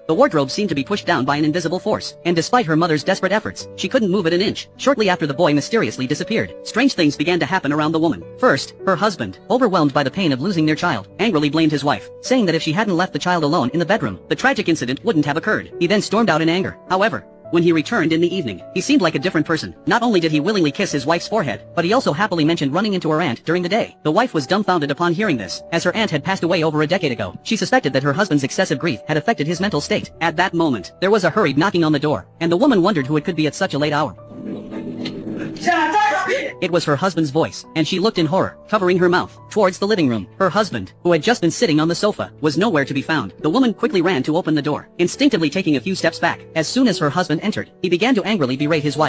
The wardrobe seemed to be pushed down by an invisible force, and despite her mother's desperate efforts, she couldn't move it an inch. Shortly after the boy mysteriously disappeared, strange things began to happen around the woman. First, her husband, overwhelmed by the pain of losing their child, angrily blamed his wife, saying that if she hadn't left the child alone in the bedroom, the tragic incident wouldn't have occurred. He then stormed out in anger. However, when he returned in the evening, he seemed like a different person. Not only did he willingly kiss his wife's forehead, but he also happily mentioned running into her aunt during the day. The wife was dumbfounded upon hearing this, as her aunt had passed away over a decade ago. She suspected that her husband's excessive grief had affected his mental state. At that moment, there was a hurried knocking on the door, and the woman wondered who it could be at such a late hour. It was her husband's voice, and she looked in horror, covering her mouth, towards the living room. Her husband, who had just been sitting on the sofa, was nowhere to be found. The woman quickly ran to open the door, instinctively taking a few steps back. As soon as her husband entered, he began to angrily berate his wife.